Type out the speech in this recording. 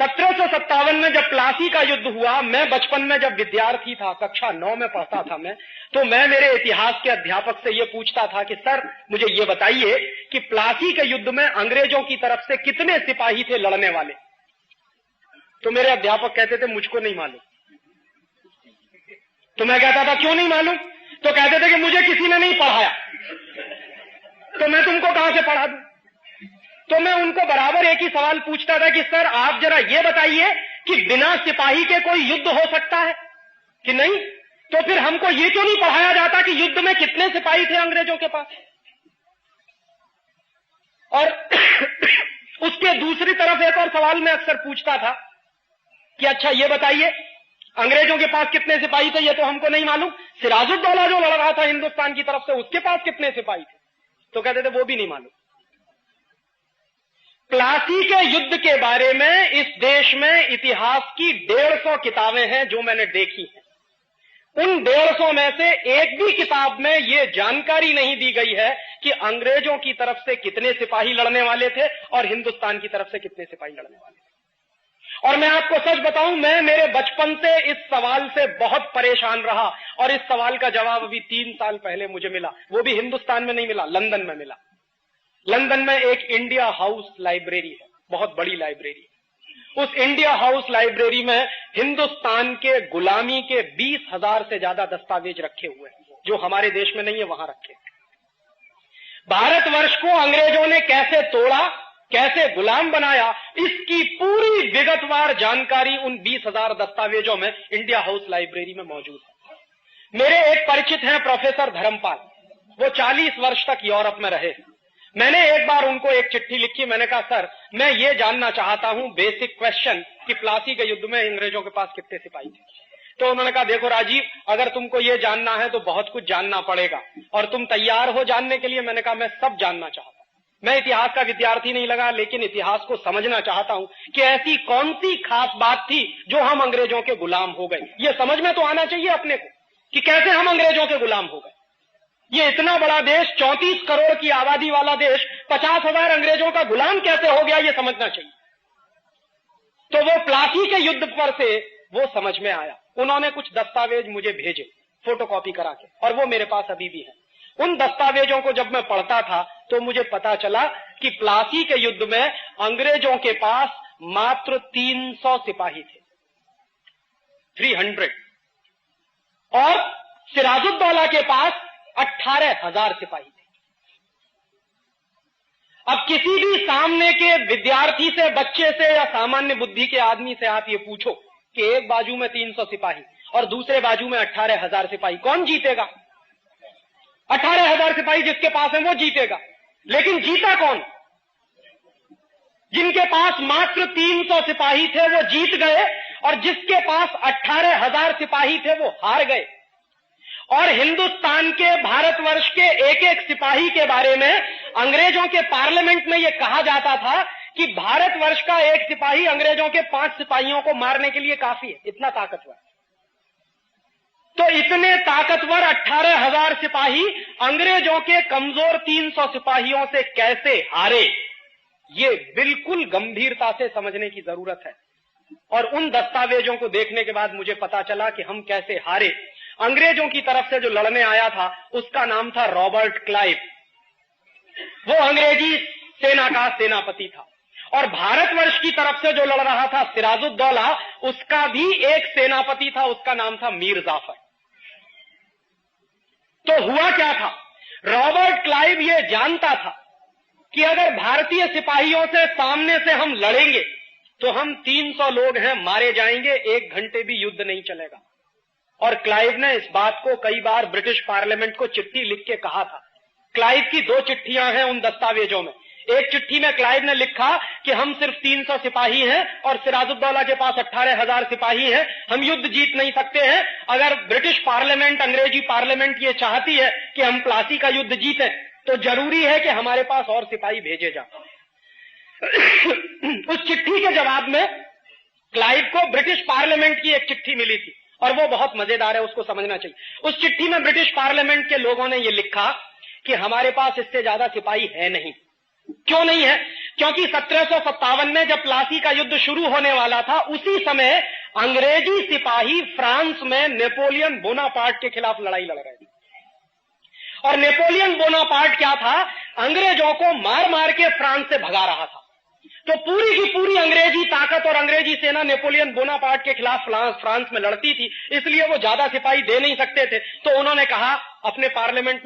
1757 में जब प्लासी का युद्ध हुआ, मैं बचपन में जब विद्यार्थी था, कक्षा 9 में पढ़ता था मैं, तो मैं मेरे इतिहास के अध्यापक से यह पूछता था कि सर मुझे ये बताइए कि प्लासी के युद्ध में अंग्रेजों की तरफ से कितने सिपाही थे लड़ने वाले। तो मेरे अध्यापक कहते थे मुझको नहीं मालूम। तो मैं कहता था क्यों नहीं मालूम? तो कहते थे कि मुझे किसी ने नहीं पढ़ाया, तो मैं तुमको कहां से पढ़ा दूं। तो मैं उनको बराबर एक ही सवाल पूछता था कि सर आप जरा ये बताइए कि बिना सिपाही के कोई युद्ध हो सकता है कि नहीं? तो फिर हमको ये क्यों नहीं पढ़ाया जाता कि युद्ध में कितने सिपाही थे अंग्रेजों के पास? और उसके दूसरी तरफ एक और सवाल मैं अक्सर पूछता था कि अच्छा ये बताइए अंग्रेजों के पास कितने सिपाही थे, ये तो हमको नहीं मालूम। सिराजुद्दौला जो लड़ रहा था हिंदुस्तान की तरफ से, उसके पास कितने सिपाही थे? तो कहते थे वो भी नहीं मालूम। प्लासी के युद्ध के बारे में इस देश में इतिहास की 150 किताबें हैं जो मैंने देखी हैं। उन 150 में से एक भी किताब में यह जानकारी नहीं दी गई है कि अंग्रेजों की तरफ से कितने सिपाही लड़ने वाले थे और हिंदुस्तान की तरफ से कितने सिपाही लड़ने वाले थे। और मैं आपको सच बताऊं, मैं मेरे बचपन से इस सवाल से बहुत परेशान रहा और इस सवाल का जवाब अभी 3 साल पहले मुझे मिला। वो भी हिंदुस्तान में नहीं मिला, लंदन में मिला। लंदन में एक इंडिया हाउस लाइब्रेरी है, बहुत बड़ी लाइब्रेरी। उस इंडिया हाउस लाइब्रेरी में हिंदुस्तान के गुलामी के 20,000 से ज्यादा दस्तावेज रखे हुए हैं जो हमारे देश में नहीं है, वहां रखे। भारतवर्ष को अंग्रेजों ने कैसे तोड़ा, कैसे गुलाम बनाया, इसकी पूरी विगतवार जानकारी उन 20,000 दस्तावेजों में इंडिया हाउस लाइब्रेरी में मौजूद है। मेरे एक परिचित हैं प्रोफेसर धर्मपाल, वो 40 वर्ष तक यूरोप में रहे। मैंने एक बार उनको एक चिट्ठी लिखी, मैंने कहा सर मैं ये जानना चाहता हूं बेसिक क्वेश्चन कि प्लासी के युद्ध में अंग्रेजों के पास कितने सिपाही थे। तो उन्होंने कहा देखो राजीव, अगर तुमको ये जानना है तो बहुत कुछ जानना पड़ेगा और तुम तैयार हो जानने के लिए? मैंने कहा मैं सब जानना चाहता हूं। मैं इतिहास का विद्यार्थी नहीं लगा, लेकिन इतिहास को समझना चाहता हूं कि ऐसी कौन सी खास बात थी जो हम अंग्रेजों के गुलाम हो गए। ये समझ में तो आना चाहिए अपने को कि कैसे हम अंग्रेजों के गुलाम हो गए। ये इतना बड़ा देश, 34 करोड़ की आबादी वाला देश, 50,000 अंग्रेजों का गुलाम कैसे हो गया, ये समझना चाहिए। तो वो प्लासी के युद्ध पर से वो समझ में आया। उन्होंने कुछ दस्तावेज मुझे भेजे फोटोकॉपी करा के, और वो मेरे पास अभी भी है। उन दस्तावेजों को जब मैं पढ़ता था तो मुझे पता चला कि प्लासी के युद्ध में अंग्रेजों के पास मात्र 300 सिपाही थे, 300, और सिराजुद्दौला के पास 18,000 सिपाही थे। अब किसी भी सामने के विद्यार्थी से, बच्चे से या सामान्य बुद्धि के आदमी से आप ये पूछो कि एक बाजू में 300 सिपाही और दूसरे बाजू में 18,000 सिपाही, कौन जीतेगा? 18,000 सिपाही जिसके पास है वो जीतेगा। लेकिन जीता कौन? जिनके पास मात्र 300 सिपाही थे वो जीत गए, और जिसके पास 18,000 सिपाही थे वो हार गए। और हिंदुस्तान के, भारतवर्ष के एक एक सिपाही के बारे में अंग्रेजों के पार्लियामेंट में यह कहा जाता था कि भारतवर्ष का एक सिपाही अंग्रेजों के 5 सिपाहियों को मारने के लिए काफी है, इतना ताकतवर। तो इतने ताकतवर 18,000 सिपाही अंग्रेजों के कमजोर 300 सिपाहियों से कैसे हारे, ये बिल्कुल गंभीरता से समझने की जरूरत है। और उन दस्तावेजों को देखने के बाद मुझे पता चला कि हम कैसे हारे। अंग्रेजों की तरफ से जो लड़ने आया था उसका नाम था रॉबर्ट क्लाइव। वो अंग्रेजी सेना का सेनापति था। और भारतवर्ष की तरफ से जो लड़ रहा था सिराजुद्दौला, उसका भी एक सेनापति था, उसका नाम था मीर जाफर। तो हुआ क्या था? रॉबर्ट क्लाइव ये जानता था कि अगर भारतीय सिपाहियों से सामने से हम लड़ेंगे तो हम 300 लोग हैं, मारे जाएंगे, 1 घंटे भी युद्ध नहीं चलेगा। और क्लाइव ने इस बात को कई बार ब्रिटिश पार्लियामेंट को चिट्ठी लिख के कहा था। क्लाइव की 2 चिट्ठियां हैं उन दस्तावेजों में। एक चिट्ठी में क्लाइव ने लिखा कि हम सिर्फ 300 सिपाही हैं और सिराजुद्दौला के पास 18,000 सिपाही हैं, हम युद्ध जीत नहीं सकते हैं। अगर ब्रिटिश पार्लियामेंट, अंग्रेजी पार्लियामेंट ये चाहती है कि हम प्लासी का युद्ध जीतें तो जरूरी है कि हमारे पास और सिपाही भेजे जाएं। उस चिट्ठी के जवाब में क्लाइव को ब्रिटिश पार्लियामेंट की एक चिट्ठी मिली थी और वो बहुत मजेदार है, उसको समझना चाहिए। उस चिट्ठी में ब्रिटिश पार्लियामेंट के लोगों ने ये लिखा कि हमारे पास इससे ज्यादा सिपाही है नहीं, क्यों नहीं है? क्योंकि 1757 में जब प्लासी का युद्ध शुरू होने वाला था, उसी समय अंग्रेजी सिपाही फ्रांस में नेपोलियन बोनापार्ट के खिलाफ लड़ाई लड़ रहे थे। और नेपोलियन बोनापार्ट क्या था? अंग्रेजों को मार मार के फ्रांस से भगा रहा था। तो पूरी की पूरी अंग्रेजी ताकत और अंग्रेजी सेना नेपोलियन बोनापार्ट के खिलाफ फ्रांस में लड़ती थी, इसलिए वो ज्यादा सिपाही दे नहीं सकते थे। तो उन्होंने कहा अपने पार्लियामेंट